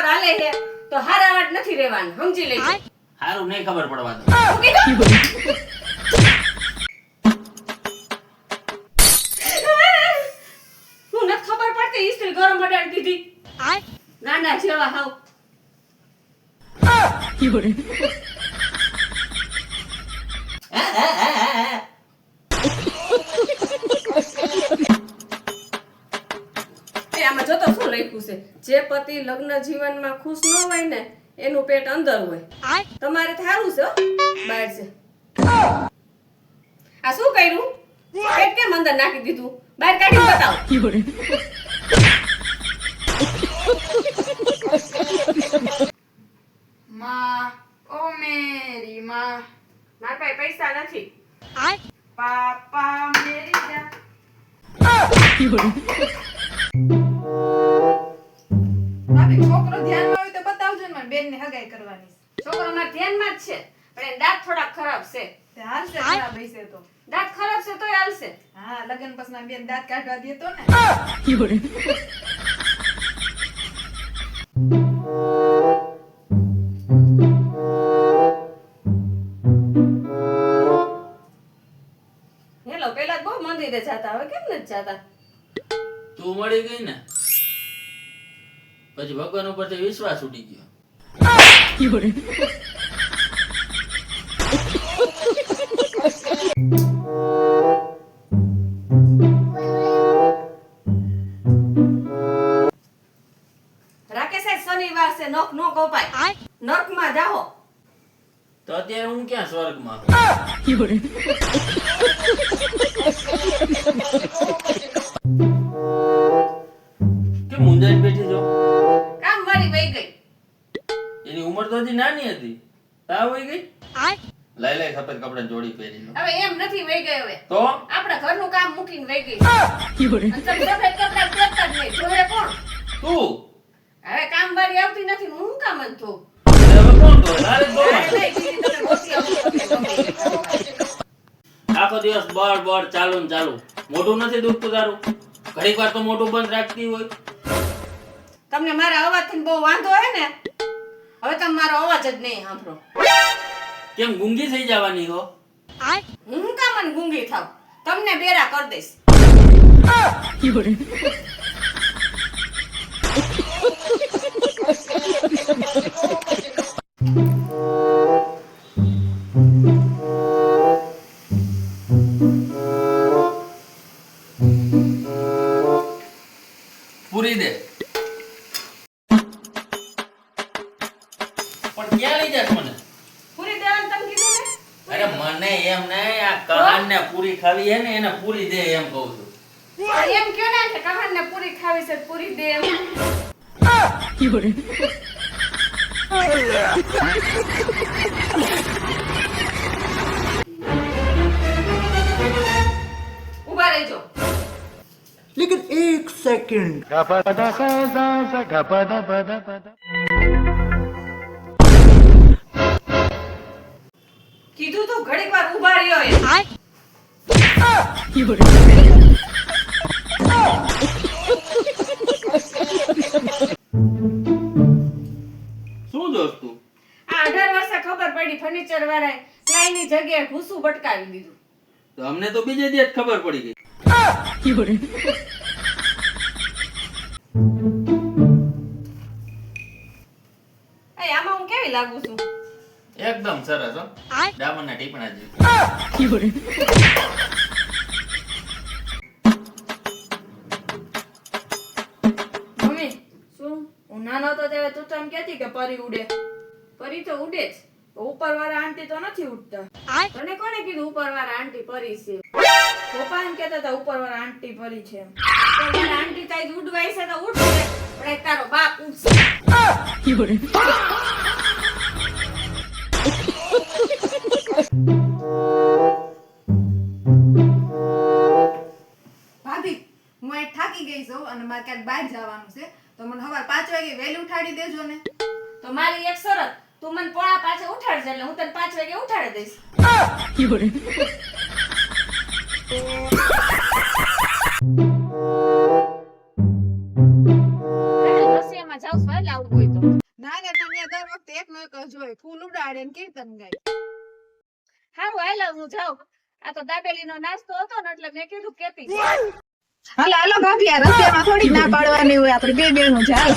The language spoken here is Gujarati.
ઘર હાલે છે તો હારા વાટ નથી રહેવાનું સમજી લેજો હારું નહીં ખબર પડવા દો. શું કીધું? હું નથી ખબર પડતી ઈસ્ત્રી ગરમ અડાડી દીધી નાના જેવા હાવ આમાં જોતો શું લખ્યું છે જે પતિ લગ્ન જીવનમાં ખુશ ન હોય ને એનું પેટ અંદર હોય તમારે થારું છે હો, બહાર છે આ શું કર્યું પેટ કેમ અંદર નાખી દીધું બહાર કાઢી બતાવો માં ઓ મેરી માં મારા પાસે પૈસા નથી પાપા મેરી જા ભાભી છોકરો ધ્યાનમાં હોય તો બતાવજો ને મારી બેનને હગાઈ કરવાની છે. છોકરો મારા ધ્યાનમાં જ છે પણ એ દાંત થોડા ખરાબ છે તે હાલશે ખરાબ હશે તો દાંત ખરાબ છે તોય હાલશે હા લગન પછી મારી બેન દાંત કાઢવા દે તો ને હેલો પેલા તો બહુ મંદિરે જાતા હવે કેમ નથી જાતા તું મળી ગઈ ને પછી ભગવાન ઉપરથી વિશ્વાસ ઉડી ગયો. રાકેશ સાહેબ શનિવાર છે નખ નો કપાય નર્કમાં જાઓ તો અત્યારે હું ક્યાં સ્વર્ગમાં? કેમ મુંજાઈને બેઠી છો? કામ વાળી વઈ ગઈ એની ઉંમર તો હજી નાની હતી તાવ વઈ ગઈ. લઈ લઈ સફેદ કપડા જોડી પહેરી લો. હવે એમ નથી વઈ ગઈ હવે તો આપણા ઘરનું કામ મૂકીને વઈ ગઈ અને તમે સફેદ કપડાં પહેરતા જ નહીં જોડે કોણ તું હવે કામ વાળી આવતી નથી હું કામ જ થયું હવે કોણ તો તારે જ અરે જોવાનું. નહીં, બીજી તને ગોતી આવતી હતી. આખો દિવસ બળ બળ ચાલુ ને ચાલુ. મોઢું નથી દુખતું તારું? ઘડીક વાર તો મોઢું બંધ રાખતી હોય. તમને મારા અવાજથી બહુ વાંધો હોય ને હવે તમે મારો અવાજ જ નહીં સાંભળો કેમ ગુંગી થઈ જવાની હો? હું કામ મને ગુંગી થાવ તમને બેરા કરી દઈશ પૂરી દે. પણ ક્યાં લઈ જાશ મને? પૂરી દેવાનું તમે કીધું ને અરે મને એમ નહીં, આ કહાન ને પૂરી ખાવી હે ને એને પૂરી દે એમ કહું છું. એમ કયો ને કે કહાન ને પૂરી ખાવી છે પૂરી દે એમ ઉભા રહેજો लेकिन एक सेकंड કીધું તો ઘડીક વાર ઉભા રહ્યો એ શું જોશ તું? આ 18 વર્ષે ખબર પડી ફર્નિચર વાળાએ પ્લાયની જગ્યાએ ભૂસું ભટકાવી દીધું તો અમને તો બીજે દી જ ખબર પડી ગઈ. એ આમાં હું કેવી લાગુ છું એકદમ સરસ હો. ડામરના ટીપણા જેવી. મમ્મી શું હું નાનો હતો ત્યારે તું તો એમ કહેતી કે પરી ઉડે પરી તો ઉડે જ ઉપરવાળા આંટી તો નથી ઉડતા તને કોણે કીધું ઉપરવાળા આંટી પરી છે પપ્પા એમ કહેતા હતા ઉપરવાળા આંટી પરી છે ઉપરવાળા આંટી તાઈ ઉડવાય છે તો ઉડશે પણ એક તારો બાપ ઉડશે ભાભી હું અહીં થાકી ગઈ છું અને મારે ક્યાંક બહાર જવાનું છે તો મને સવાર 5 વાગે વહેલી ઉઠાડી દેજો ને તો મારી એક શરત તું મને 4:45 ઉઠાડજે એટલે હું તને 5 વાગે ઉઠાડી દઈશ રસિયામાં જાઉં છું એટલે આવું હોય તો. ના ને તમે દર વખતે એકનો એક જ હોય, ફૂલ ઉડાડે ને કીર્તન ગાય. હારું હાલો હું જાઉં. આ તો દાબેલીનો નાસ્તો હતો ને એટલે મેં કીધું કેતી જાઉં. હાલો હાલો ભાભી, આ રસ્તામાં થોડી ના પાડવાની હોય, આપણે બે બેનું જ હાલ.